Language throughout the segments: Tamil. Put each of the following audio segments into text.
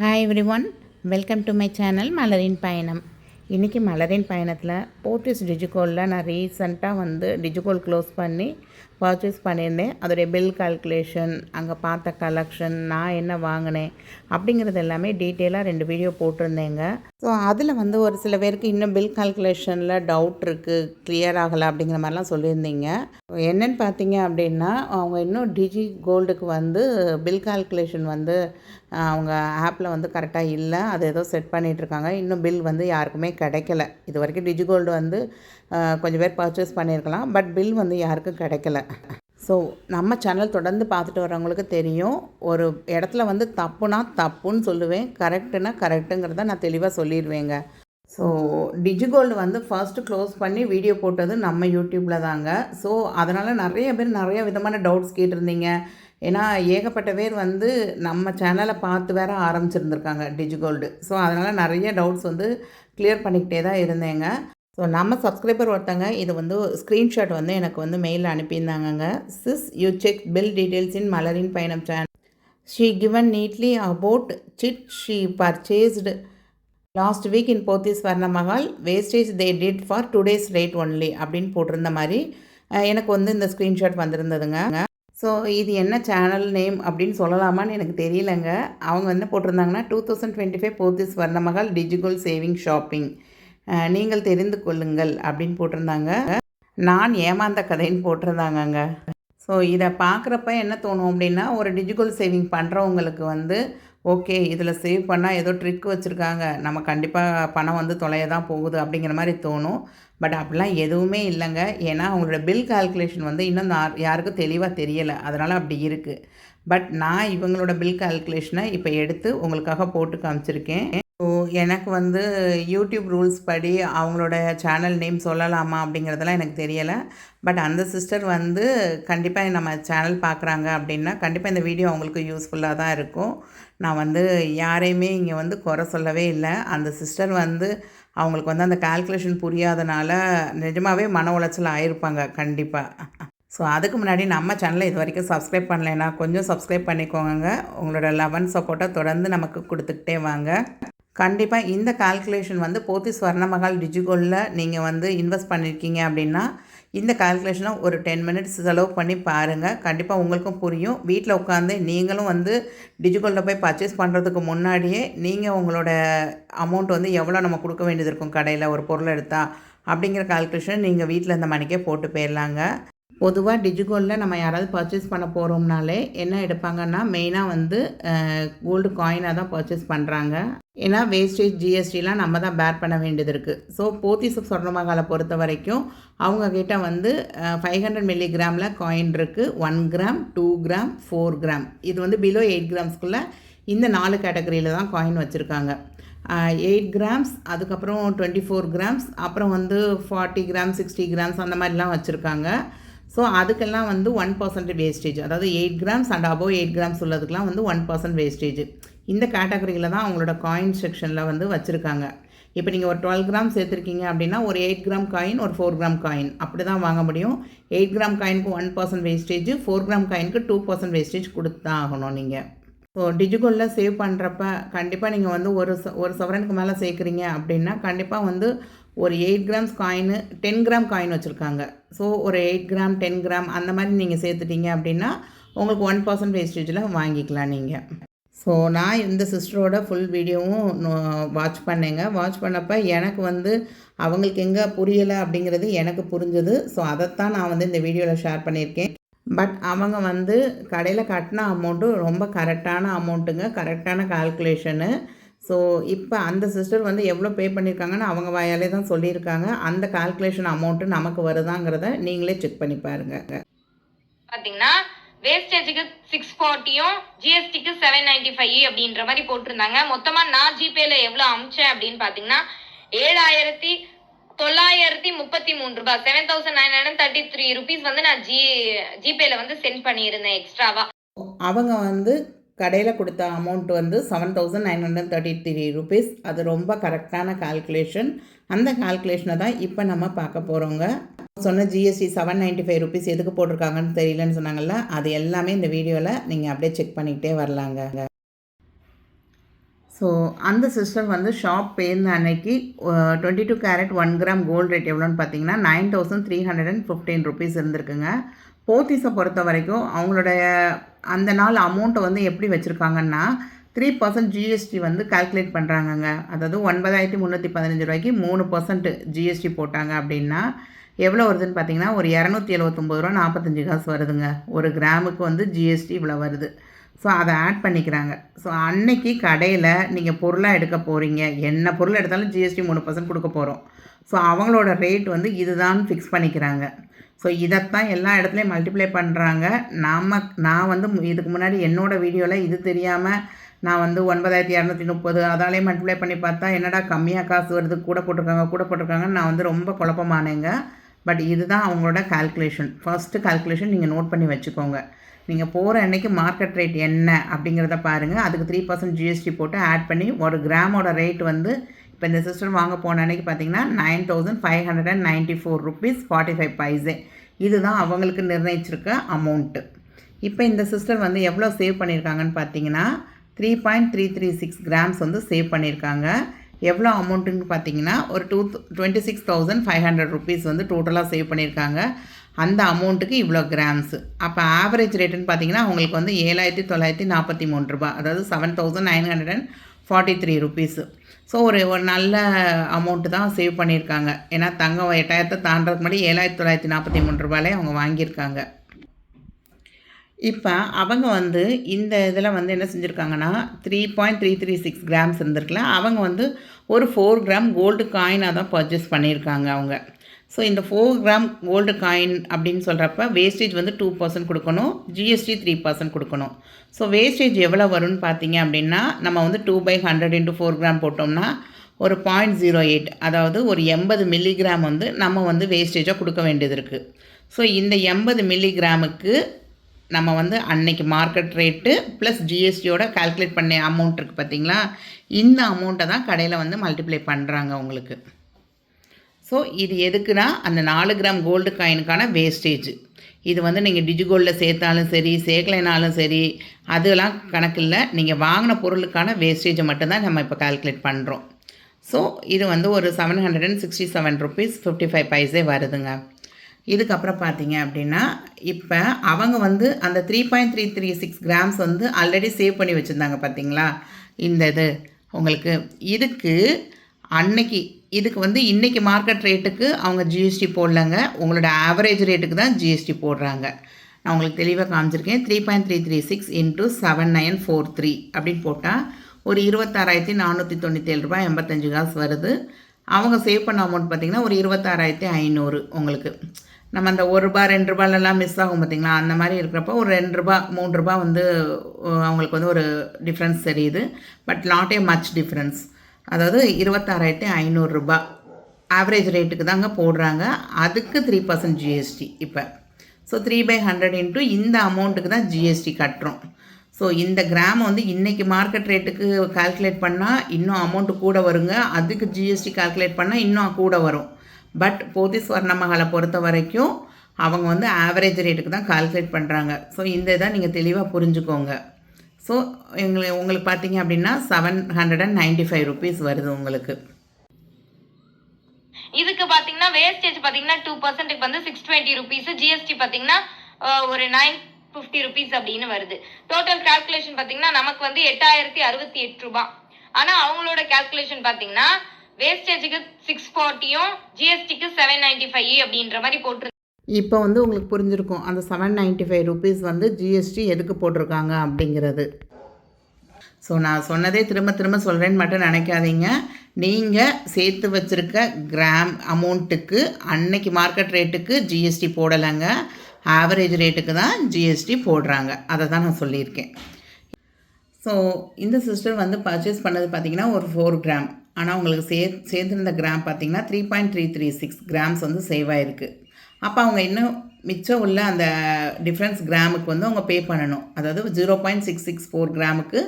Hi every one, welcome to my channel மலரின் பயணம். இன்றைக்கி மலரின் பயணத்தில் போத்தீஸ் டிஜிகோலில் நான் ரீசெண்டாக டிஜிகோல் க்ளோஸ் பண்ணி பர்ச்சேஸ் பண்ணியிருந்தேன். அதோடைய பில் கால்குலேஷன், அங்கே பார்த்த கலெக்ஷன், நான் என்ன வாங்கினேன் அப்படிங்கிறது எல்லாமே டீட்டெயிலாக 2 வீடியோ போட்டிருந்தேங்க. ஸோ அதில் ஒரு சில பேருக்கு இன்னும் பில் கால்குலேஷனில் டவுட் இருக்குது, கிளியர் ஆகலை அப்படிங்கிற மாதிரிலாம் சொல்லியிருந்தீங்க. என்னென்னு பார்த்தீங்க அப்படின்னா, அவங்க இன்னும் டிஜி கோல்டுக்கு பில் கால்குலேஷன் அவங்க ஆப்பில் கரெக்டாக இல்லை. அது ஏதோ செட் பண்ணிகிட்ருக்காங்க. இன்னும் பில் யாருக்குமே கிடைக்கல. இது வரைக்கும் டிஜிகோல்டு கொஞ்சம் பேர் பர்ச்சேஸ் பண்ணியிருக்கலாம், பட் பில் யாருக்கும் கிடைக்கல. ஸோ நம்ம சேனல் தொடர்ந்து பார்த்துட்டு வரவங்களுக்கு தெரியும், ஒரு இடத்துல தப்புனா தப்புன்னு சொல்லுவேன், கரெக்டுனா கரெக்டுங்கிறத நான் தெளிவாக சொல்லிடுவேங்க. ஸோ டிஜிகோல்டு ஃபர்ஸ்ட்டு க்ளோஸ் பண்ணி வீடியோ போட்டது நம்ம யூடியூப்பில் தாங்க. ஸோ அதனால் நிறைய பேர் நிறைய விதமான டவுட்ஸ் கேட்டிருந்தீங்க. ஏன்னா ஏகப்பட்ட பேர் நம்ம சேனலை பார்த்து வேற ஆரம்பிச்சிருந்துருக்காங்க டிஜிகோல்டு. ஸோ அதனால் நிறைய டவுட்ஸ் கிளியர் பண்ணிக்கிட்டே தான் இருந்தேங்க. ஸோ நம்ம சப்ஸ்கிரைபர் ஒருத்தங்க இது ஸ்க்ரீன்ஷாட் எனக்கு மெயிலில் அனுப்பியிருந்தாங்கங்க. Sis you check bill details in மலரின் பயணம் channel. She given neatly about chit she purchased last week in Pothys Varnamahal wastage they did for today's rate only அப்படின்னு போட்டிருந்த மாதிரி எனக்கு இந்த ஸ்க்ரீன்ஷாட் வந்திருந்ததுங்க. ஸோ இது என்ன சேனல் நேம் அப்படின்னு சொல்லலாமான்னு எனக்கு தெரியலங்க. அவங்க என்ன போட்டிருந்தாங்கன்னா 2025 போத்தீஸ் வர்ணமஹால் டிஜிகோல் சேவிங் ஷாப்பிங் நீங்கள் தெரிந்து கொள்ளுங்கள் அப்படின்னு போட்டிருந்தாங்க. நான் ஏமாந்த கதைன்னு போட்டிருந்தாங்கங்க. ஸோ இதை பார்க்குறப்ப என்ன தோணும் அப்படின்னா, ஒரு டிஜிகோல் சேவிங் பண்ணுறவங்களுக்கு ஓகே, இதில் சேவ் பண்ணால் ஏதோ ட்ரிக் வச்சுருக்காங்க, நம்ம கண்டிப்பாக பணம் தொலைய தான் போகுது அப்படிங்கிற மாதிரி தோணும். பட் அப்படிலாம் எதுவுமே இல்லைங்க. ஏன்னா அவங்களோட பில் கால்குலேஷன் இன்னும் யாருக்கும் தெளிவாக தெரியலை, அதனால் அப்படி இருக்குது. பட் நான் இவங்களோட பில் கால்குலேஷனை இப்போ எடுத்து உங்களுக்காக போட்டு காமிச்சிருக்கேன். ஸோ எனக்கு யூடியூப் ரூல்ஸ் படி அவங்களோட சேனல் நேம் சொல்லலாமா அப்படிங்கிறதெல்லாம் எனக்கு தெரியலை. பட் அந்த சிஸ்டர் கண்டிப்பாக நம்ம சேனல் பார்க்குறாங்க அப்படின்னா கண்டிப்பாக இந்த வீடியோ அவங்களுக்கு யூஸ்ஃபுல்லாக தான் இருக்கும். நான் யாரையுமே இங்கே குறை சொல்லவே இல்லை. அந்த சிஸ்டர் அவங்களுக்கு அந்த கால்குலேஷன் புரியாதனால நிஜமாகவே மன உளைச்சல் ஆகிருப்பாங்க கண்டிப்பாக. ஸோ அதுக்கு முன்னாடி நம்ம சேனலை இது வரைக்கும் சப்ஸ்கிரைப் பண்ணலைன்னா கொஞ்சம் சப்ஸ்கிரைப் பண்ணிக்கோங்க. உங்களோட லவ் அண்ட் சப்போர்ட்டை தொடர்ந்து நமக்கு கொடுத்துக்கிட்டே வாங்க. கண்டிப்பாக இந்த கால்குலேஷன் போத்தீஸ் வர்ணமஹால் டிஜிகோலில் நீங்கள் இன்வெஸ்ட் பண்ணியிருக்கீங்க அப்படின்னா இந்த கால்குலேஷனை ஒரு 10 மினிட்ஸ் செலவு பண்ணி பாருங்கள். கண்டிப்பாக உங்களுக்கும் புரியும். வீட்டில் உட்காந்து நீங்களும் டிஜிகோலில் போய் பர்ச்சேஸ் பண்ணுறதுக்கு முன்னாடியே நீங்கள் உங்களோட அமௌண்ட் எவ்வளோ நம்ம கொடுக்க வேண்டியது இருக்கும் கடையில் ஒரு பொருள் எடுத்தால் அப்படிங்கிற கால்குலேஷன் நீங்கள் வீட்டில் இந்த மணிக்கே போட்டு போயிடலாங்க. பொதுவாக டிஜிகோலில் நம்ம யாராவது பர்ச்சேஸ் பண்ண போகிறோம்னாலே என்ன எடுப்பாங்கன்னா, மெயினாக கோல்டு காயினாக தான் பர்ச்சேஸ் பண்ணுறாங்க. ஏன்னா வேஸ்டேஜ் ஜிஎஸ்டிலாம் நம்ம தான் பேர் பண்ண வேண்டியது இருக்குது. ஸோ போத்தீஸ் சொர்ணமஹாலை பொறுத்த வரைக்கும் அவங்கக்கிட்ட 500 மில்லிகிராமில் காயின் இருக்குது. 1 கிராம், 2 கிராம், 4 கிராம். இது பிலோ 8 கிராம்ஸ்குள்ளே இந்த 4 கேட்டகரியில் தான் காயின் வச்சுருக்காங்க. 8 கிராம்ஸ், அதுக்கப்புறம் 24 கிராம்ஸ், அப்புறம் 40 கிராம்ஸ், 60 கிராம்ஸ் அந்த மாதிரிலாம் வச்சுருக்காங்க. ஸோ அதுக்கெல்லாம் 1% வேஸ்டேஜ், அதாவது 8 கிராம்ஸ் அண்ட் அபோவ் 8 கிராம்ஸ் உள்ளதுக்கெலாம் 1% வேஸ்டேஜ். இந்த கேட்டகரியில் தான் அவங்களோட காயின் செக்ஷனில் வச்சுருக்காங்க. இப்போ நீங்கள் ஒரு 12 கிராம் சேர்த்துருக்கீங்க அப்படின்னா ஒரு 8 கிராம் காயின், ஒரு 4 கிராம் காயின் அப்படி தான் வாங்க முடியும். 8 கிராம் காயினுக்கு 1% வேஸ்டேஜ், 4 கிராம் காயினுக்கு 2% வேஸ்டேஜ் கொடுத்து தான் ஆகணும் நீங்கள். ஸோ டிஜிகோலில் சேவ் பண்ணுறப்ப கண்டிப்பாக நீங்கள் ஒரு சவரனுக்கு மேலே சேர்க்குறீங்க அப்படின்னா கண்டிப்பாக ஒரு 8 கிராம்ஸ் காயின், 10 கிராம் காயின் வச்சுருக்காங்க. ஸோ ஒரு 8 கிராம், 10 கிராம் அந்த மாதிரி நீங்கள் சேர்த்துட்டீங்க அப்படின்னா உங்களுக்கு 1% வேஸ்டேஜில் வாங்கிக்கலாம் நீங்கள். ஸோ நான் இந்த சிஸ்டரோட ஃபுல் வீடியோவும் வாட்ச் பண்ணேங்க. வாட்ச் பண்ணப்போ எனக்கு அவங்களுக்கு எங்கே புரியலை அப்படிங்கிறது எனக்கு புரிஞ்சது. ஸோ அதைத்தான் நான் இந்த வீடியோவில் ஷேர் பண்ணியிருக்கேன். பட் அவங்க கடையில் கட்டின அமௌண்ட்டு ரொம்ப கரெக்டான அமௌண்ட்டுங்க, கரெக்டான கால்குலேஷனு. ஸோ இப்போ அந்த சிஸ்டர் எவ்வளோ பே பண்ணியிருக்காங்கன்னு அவங்க வாயாலே தான் சொல்லியிருக்காங்க. அந்த கால்குலேஷன் அமௌண்ட்டு நமக்கு வருதாங்கிறத நீங்களே செக் பண்ணி பாருங்கள். பார்த்தீங்கன்னா வேஸ்டேஜுக்கு 640யும் ஜிஎஸ்டிக்கு 795 அப்படின்ற மாதிரி போட்டிருந்தாங்க. மொத்தமாக நான் ஜிபேல எவ்வளோ அமிச்சேன் அப்படின்னு பார்த்தீங்கன்னா 7,933 ரூபாய், 7,933 ருபீஸ் நான் ஜிபேல சென்ட் பண்ணியிருந்தேன் எக்ஸ்ட்ராவா. அவங்க கடையில் கொடுத்த அமௌண்ட் 7,933 ருபீஸ். அது ரொம்ப கரெக்டான கால்குலேஷன். அந்த கால்குலேஷனை தான் இப்போ நம்ம பார்க்க போகிறோங்க. சொன்ன ஜிஎஸ்டி 795 ருபீஸ் எதுக்கு போட்டிருக்காங்கன்னு தெரியலன்னு சொன்னாங்கல்ல, அது எல்லாமே இந்த வீடியோவில் நீங்கள் அப்படியே செக் பண்ணிக்கிட்டே வரலாங்க. ஸோ அந்த சிஸ்டர் வந்து ஷாப் போயிருந்த அன்னைக்கு 22 கேரட் 1 கிராம் கோல்டு ரேட் எவ்வளோன்னு பார்த்தீங்கன்னா 9315 ருபீஸ் இருந்திருக்குங்க. போத்தீஸை பொறுத்த வரைக்கும் அவங்களுடைய அந்த நாள் அமௌண்ட்டை வந்து எப்படி வச்சுருக்காங்கன்னா 3% ஜிஎஸ்டி வந்து கால்குலேட் பண்ணுறாங்கங்க. அதாவது 9315 ரூபாய்க்கு 3% ஜிஎஸ்டி போட்டாங்க அப்படின்னா எவ்வளோ வருதுன்னு பார்த்தீங்கன்னா ஒரு 279 ரூபா 45 காசு வருதுங்க. ஒரு கிராமுக்கு வந்து ஜிஎஸ்டி இவ்வளோ வருது. ஸோ அதை ஆட் பண்ணிக்கிறாங்க. ஸோ அன்னைக்கு கடையில் நீங்கள் பொருளாக எடுக்க போகிறீங்க, என்ன பொருள் எடுத்தாலும் ஜிஎஸ்டி 3% கொடுக்க போகிறோம். ஸோ அவங்களோட ரேட் வந்து இதுதான் ஃபிக்ஸ் பண்ணிக்கிறாங்க. ஸோ இதைத்தான் எல்லா இடத்துலையும் மல்டிப்ளை பண்ணுறாங்க. நான் வந்து இதுக்கு முன்னாடி என்னோடய வீடியோவில் இது தெரியாமல் நான் வந்து 9230 அதாலே மல்டிப்ளை பண்ணி பார்த்தா என்னடா கம்மியாக காசு வருது, கூட போட்டிருக்காங்கன்னு நான் வந்து ரொம்ப குழப்பமானேங்க. பட் இதுதான் அவங்களோட கால்குலேஷன். ஃபஸ்ட்டு கால்குலேஷன் நீங்கள் நோட் பண்ணி வச்சுக்கோங்க. நீங்கள் போகிற அன்றைக்கி மார்க்கெட் ரேட் என்ன அப்படிங்கிறத பாருங்கள். அதுக்கு 3% ஜிஎஸ்டி போட்டு ஆட் பண்ணி ஒரு கிராமோட ரேட் வந்து இப்போ இந்த சிஸ்டர் வாங்க போன அன்றைக்கி பார்த்தீங்கன்னா 9594 ருபீஸ் 45 பைசே. இதுதான் அவங்களுக்கு நிர்ணயிச்சிருக்க அமௌண்ட்டு. இப்போ இந்த சிஸ்டர் வந்து எவ்வளோ சேவ் பண்ணியிருக்காங்கன்னு பார்த்தீங்கன்னா 3.336 கிராம்ஸ் வந்து சேவ் பண்ணியிருக்காங்க. எவ்வளோ அமௌண்ட்டுன்னு பார்த்தீங்கன்னா ஒரு 26,500 ருபீஸ் வந்து டோட்டலாக சேவ் பண்ணியிருக்காங்க. அந்த அமௌண்ட்டுக்கு இவ்வளோ கிராம்ஸு. அப்போ ஆவரேஜ் ரேட்டுன்னு பார்த்தீங்கன்னா அவங்களுக்கு வந்து 7,943 ரூபா, அதாவது 7,943 ருபீஸு. ஸோ ஒரு நல்ல அமௌண்ட்டு தான் சேவ் பண்ணியிருக்காங்க. ஏன்னா தங்கம் 8,000 தாண்டதுக்கு முன்னாடி 7,943 ரூபாயிலே அவங்க வாங்கியிருக்காங்க. இப்போ அவங்க வந்து இந்த இதில் வந்து என்ன செஞ்சுருக்காங்கன்னா 3.336 கிராம்ஸ் இருந்திருக்குல்ல, அவங்க வந்து ஒரு 4 கிராம் கோல்டு காயினாக தான் பர்ச்சேஸ் பண்ணியிருக்காங்க அவங்க. ஸோ இந்த 4 கிராம் கோல்டு காயின் அப்படின்னு சொல்கிறப்ப வேஸ்டேஜ் வந்து 2% கொடுக்கணும், ஜிஎஸ்டி 3% கொடுக்கணும். ஸோ வேஸ்டேஜ் எவ்வளோ வரும்னு பார்த்தீங்க அப்படின்னா நம்ம வந்து 2/100 × 4 கிராம் போட்டோம்னா ஒரு 0.08, அதாவது ஒரு 80 மில்லிகிராம் வந்து நம்ம வந்து வேஸ்டேஜாக கொடுக்க வேண்டியது இருக்குது. ஸோ இந்த 80 மில்லிகிராமுக்கு நம்ம வந்து அன்னைக்கு மார்க்கெட் ரேட்டு ப்ளஸ் ஜிஎஸ்டியோட கால்குலேட் பண்ண அமௌண்ட் இருக்குது பார்த்தீங்களா, இந்த அமௌண்ட்டை தான் கடையில் வந்து மல்டிப்ளை பண்ணுறாங்க உங்களுக்கு. ஸோ இது எதுக்குன்னா அந்த 4 கிராம் கோல்டு காயினுக்கான வேஸ்டேஜ். இது வந்து நீங்கள் டிஜிகோல்டில் சேர்த்தாலும் சரி சேர்க்கலைனாலும் சரி அதெல்லாம் கணக்கு இல்லை. நீங்கள் வாங்கின பொருளுக்கான வேஸ்டேஜை மட்டும்தான் நம்ம இப்போ கால்குலேட் பண்ணுறோம். ஸோ இது வந்து ஒரு 767 ருபீஸ் 55 பைசே வருதுங்க. இதுக்கப்புறம் பார்த்தீங்க அப்படின்னா இப்போ அவங்க வந்து அந்த 3.336 கிராம்ஸ் வந்து ஆல்ரெடி சேவ் பண்ணி வச்சுருந்தாங்க பார்த்தீங்களா. இந்த இது உங்களுக்கு இதுக்கு வந்து இன்றைக்கி மார்க்கெட் ரேட்டுக்கு அவங்க ஜிஎஸ்டி போடலங்க, உங்களோட ஆவரேஜ் ரேட்டுக்கு தான் ஜிஎஸ்டி போடுறாங்க. நான் உங்களுக்கு தெளிவாக காமிச்சிருக்கேன். 3.336 × 7943 அப்படின்னு போட்டால் ஒரு 26,497 ரூபாய் 85 காசு வருது. அவங்க சேவ் பண்ண அமௌண்ட் பார்த்திங்கன்னா ஒரு 26,500 உங்களுக்கு. நம்ம அந்த 1 ரூபா 2 ரூபாலெல்லாம் மிஸ் ஆகும் பார்த்திங்களா, அந்த மாதிரி இருக்கிறப்போ ஒரு 2 ரூபா 3 ரூபா வந்து அவங்களுக்கு வந்து ஒரு டிஃப்ரென்ஸ் தெரியுது. But not a much difference. அதாவது 26,500 ரூபா ஆவரேஜ் ரேட்டுக்கு தாங்க போடுறாங்க. அதுக்கு 3% ஜிஎஸ்டி இப்போ. ஸோ 3/100 × இந்த அமௌண்ட்டுக்கு தான் ஜிஎஸ்டி கட்டுறோம். ஸோ இந்த கிராம் வந்து இன்றைக்கி மார்க்கெட் ரேட்டுக்கு கால்குலேட் பண்ணால் இன்னும் அமௌண்ட்டு கூட வருங்க, அதுக்கு ஜிஎஸ்டி கால்குலேட் பண்ணால் இன்னும் கூட வரும். பட் போத்தீஸ் ஸ்வர்ணமஹாலை பொறுத்த வரைக்கும் அவங்க வந்து ஆவரேஜ் ரேட்டுக்கு தான் கால்குலேட் பண்ணுறாங்க. ஸோ இந்த இதை நீங்கள் தெளிவாக புரிஞ்சுக்கோங்க. ஸோ உங்களுக்கு பார்த்தீங்க அப்படின்னா 795 ருபீஸ் வருது உங்களுக்கு. இதுக்கு பார்த்தீங்கன்னா வேஸ்டேஜ் பார்த்தீங்கன்னா 2%க்கு வந்து 620 ருபீஸ், ஜிஎஸ்டி பார்த்தீங்கன்னா ஒரு 950 ருபீஸ் அப்படின்னு வருது. டோட்டல் கால்குலேஷன் பார்த்தீங்கன்னா நமக்கு வந்து 8,068 ரூபாய். ஆனால் அவங்களோட கால்குலேஷன் பார்த்தீங்கன்னா வேஸ்டேஜுக்கு 640யும் ஜிஎஸ்டிக்கு 795 அப்படின்ற மாதிரி போட்டு. இப்போ வந்து உங்களுக்கு புரிஞ்சிருக்கும் அந்த 795 ருபீஸ் வந்து ஜிஎஸ்டி எதுக்கு போட்டிருக்காங்க அப்படிங்கிறது. ஸோ நான் சொன்னதே திரும்ப சொல்கிறேன்னு மட்டும் நினைக்காதீங்க. நீங்கள் சேர்த்து வச்சுருக்க கிராம் அமௌண்ட்டுக்கு அன்னைக்கு மார்க்கெட் ரேட்டுக்கு ஜிஎஸ்டி போடலைங்க, ஆவரேஜ் ரேட்டுக்கு தான் ஜிஎஸ்டி போடுறாங்க. அதை தான் நான் சொல்லியிருக்கேன். ஸோ இந்த சிஸ்டர் வந்து பர்ச்சேஸ் பண்ணது பார்த்திங்கன்னா ஒரு 4 கிராம். ஆனால் உங்களுக்கு சேர்த்துருந்த கிராம் பார்த்திங்கன்னா 3.336 கிராம்ஸ் வந்து சேவ் ஆகிருக்கு. அப்போ அவங்க இன்னும் மிச்சம் உள்ள அந்த டிஃப்ரென்ஸ் கிராமுக்கு வந்து அவங்க பே பண்ணணும். அதாவது 0.664 கிராமுக்கு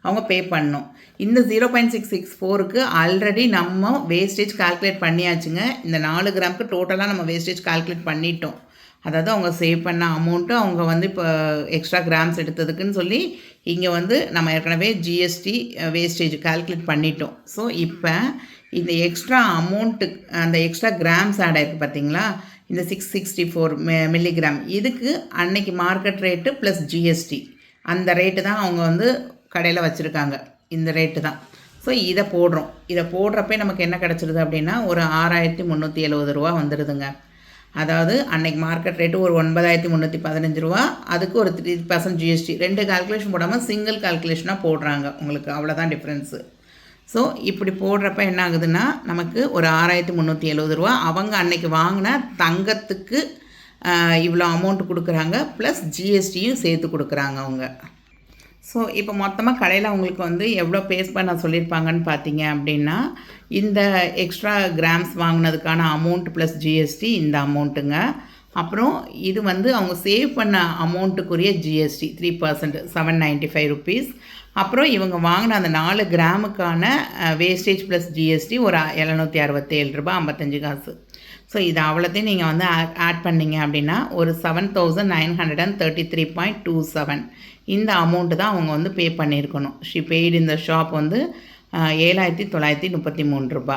அவங்க பே பண்ணணும். இந்த 0.664க்கு ஆல்ரெடி நம்ம வேஸ்டேஜ் கால்குலேட் பண்ணியாச்சுங்க. இந்த 4 கிராமுக்கு டோட்டலாக நம்ம வேஸ்டேஜ் கால்குலேட் பண்ணிட்டோம். அதாவது அவங்க சேவ் பண்ண அமௌண்ட்டு அவங்க வந்து இப்போ எக்ஸ்ட்ரா கிராம்ஸ் எடுத்ததுக்குன்னு சொல்லி இங்கே வந்து நம்ம ஏற்கனவே ஜிஎஸ்டி வேஸ்டேஜ் கால்குலேட் பண்ணிட்டோம். ஸோ இப்போ இந்த எக்ஸ்ட்ரா அமௌண்ட்டு அந்த எக்ஸ்ட்ரா கிராம்ஸ் ஆட் ஆகிருக்கு பார்த்தீங்களா, இந்த 664 மில்லிகிராம், இதுக்கு அன்னைக்கு மார்க்கெட் ரேட்டு ப்ளஸ் ஜிஎஸ்டி அந்த ரேட்டு தான் அவங்க வந்து கடையில் வச்சுருக்காங்க. இந்த ரேட்டு தான். ஸோ இதை போடுறோம். இதை போடுறப்பே நமக்கு என்ன கிடச்சிருது அப்படின்னா ஒரு 6370 ரூபா வந்துடுதுங்க. அதாவது அன்னைக்கு மார்க்கெட் ரேட்டு ஒரு 9315 ரூபா, அதுக்கு ஒரு 3% ஜிஎஸ்டி, 2 கால்குலேஷன் போடாமல் சிங்கிள் கால்குலேஷனாக போடுறாங்க உங்களுக்கு. அவ்வளோதான் டிஃப்ரென்ஸு. ஸோ இப்படி போடுறப்ப என்ன ஆகுதுன்னா நமக்கு ஒரு 6370 ரூபா அவங்க அன்னைக்கு வாங்கின தங்கத்துக்கு இவ்வளோ அமௌண்ட் கொடுக்குறாங்க, ப்ளஸ் ஜிஎஸ்டியும் சேர்த்து கொடுக்குறாங்க அவங்க. ஸோ இப்போ மொத்தமாக கடையில் அவங்களுக்கு வந்து எவ்வளோ பேஸ் பண்ண சொல்லியிருப்பாங்கன்னு பார்த்தீங்க அப்படின்னா, இந்த எக்ஸ்ட்ரா கிராம்ஸ் வாங்கினதுக்கான அமௌண்ட் ப்ளஸ் ஜிஎஸ்டி இந்த அமௌண்ட்டுங்க. அப்புறம் இது வந்து அவங்க சேவ் பண்ண அமௌண்ட்டுக்குரிய ஜிஎஸ்டி 3%, 795 ருபீஸ். அப்புறம் இவங்க வாங்கின அந்த 4 கிராமுக்கான வேஸ்டேஜ் ப்ளஸ் ஜிஎஸ்டி ஒரு 767 ரூபா 55 காசு. ஸோ இது அவ்வளோத்தையும் நீங்கள் வந்து ஆட் பண்ணிங்க அப்படின்னா ஒரு 7933.27 இந்த அமௌண்ட்டு தான் அவங்க வந்து பே பண்ணியிருக்கணும். ஷி பெய்டு இந்த ஷாப் வந்து 7933 ரூபா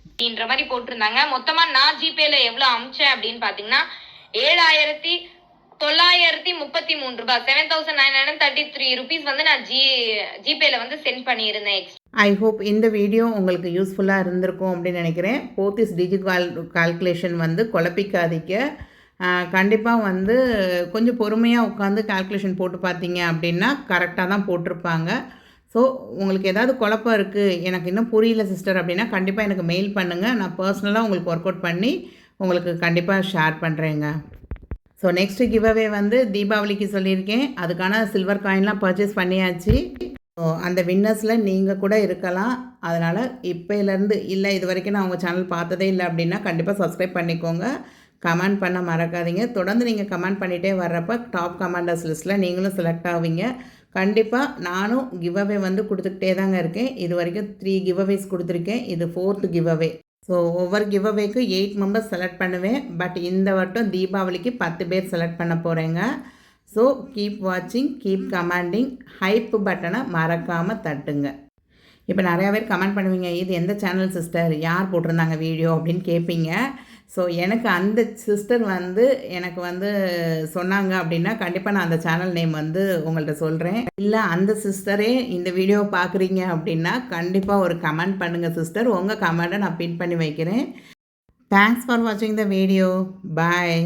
அப்படின்ற மாதிரி போட்டிருந்தாங்க. மொத்தமாக நான் ஜிபேல எவ்வளோ அமிச்சேன் அப்படின்னு பார்த்தீங்கன்னா 7933 ரூபாய், 7933 ருபீஸ் வந்து நான் ஜிபேல வந்து சென்ட் பண்ணியிருந்தேன். ஐ ஹோப் இந்த வீடியோ உங்களுக்கு யூஸ்ஃபுல்லாக இருந்திருக்கும் அப்படின்னு நினைக்கிறேன். போத்திஸ் கால்குலேஷன் வந்து குழப்பிக்காதீங்க. கண்டிப்பாக வந்து கொஞ்சம் பொறுமையாக உட்காந்து கால்குலேஷன் போட்டு பார்த்தீங்க அப்படின்னா கரெக்டாக தான் போட்டிருப்பாங்க. ஸோ உங்களுக்கு ஏதாவது குழப்பம் இருக்குது, எனக்கு இன்னும் புரியல சிஸ்டர் அப்படின்னா கண்டிப்பாக எனக்கு மெயில் பண்ணுங்கள். நான் பர்சனலாக உங்களுக்கு ஒர்க் அவுட் பண்ணி உங்களுக்கு கண்டிப்பாக ஷேர் பண்ணுறேங்க. ஸோ நெக்ஸ்ட்டு கிவ்அவே வந்து தீபாவளிக்கு சொல்லியிருக்கேன். அதுக்கான சில்வர் காயின்லாம் பர்ச்சேஸ் பண்ணியாச்சு. ஸோ அந்த வின்னர்ஸில் நீங்கள் கூட இருக்கலாம். அதனால் இப்போலேருந்து இல்லை இது வரைக்கும் நான் உங்கள் சேனல் பார்த்ததே இல்லை அப்படின்னா கண்டிப்பாக சப்ஸ்கிரைப் பண்ணிக்கோங்க. கமெண்ட் பண்ண மறக்காதீங்க. தொடர்ந்து நீங்கள் கமெண்ட் பண்ணிகிட்டே வர்றப்ப டாப் கமெண்டர்ஸ் லிஸ்ட்டில் நீங்களும் செலக்ட் ஆவீங்க. கண்டிப்பாக நானும் கிவ்அவே வந்து கொடுத்துக்கிட்டே தாங்க இருக்கேன். இது வரைக்கும் 3 கிவ்அவேஸ் கொடுத்துருக்கேன். இது 4th கிவ்அவே. ஸோ ஒவ்வொரு கிவ்அவேக்கு 8 மெம்பர்ஸ் செலக்ட் பண்ணுவேன். பட் இந்த வட்டம் தீபாவளிக்கு 10 பேர் செலக்ட் பண்ண போகிறேங்க. ஸோ கீப் வாட்சிங், கீப் கமெண்டிங், ஹைப் பட்டனை மறக்காமல் தட்டுங்க. இப்போ நிறையா பேர் கமெண்ட் பண்ணுவீங்க, இது எந்த சேனல் சிஸ்டர், யார் போட்டிருந்தாங்க வீடியோ அப்படின்னு கேட்பீங்க. ஸோ எனக்கு அந்த சிஸ்டர் வந்து எனக்கு வந்து சொன்னாங்க அப்படின்னா கண்டிப்பாக நான் அந்த சேனல் நேம் வந்து உங்கள்கிட்ட சொல்கிறேன். இல்லை அந்த சிஸ்டரே இந்த வீடியோவை பார்க்குறீங்க அப்படின்னா கண்டிப்பாக ஒரு கமெண்ட் பண்ணுங்கள் சிஸ்டர். உங்கள் கமெண்ட்டை நான் பின் பண்ணி வைக்கிறேன். தேங்க்ஸ் ஃபார் வாட்சிங் த வீடியோ. பாய்.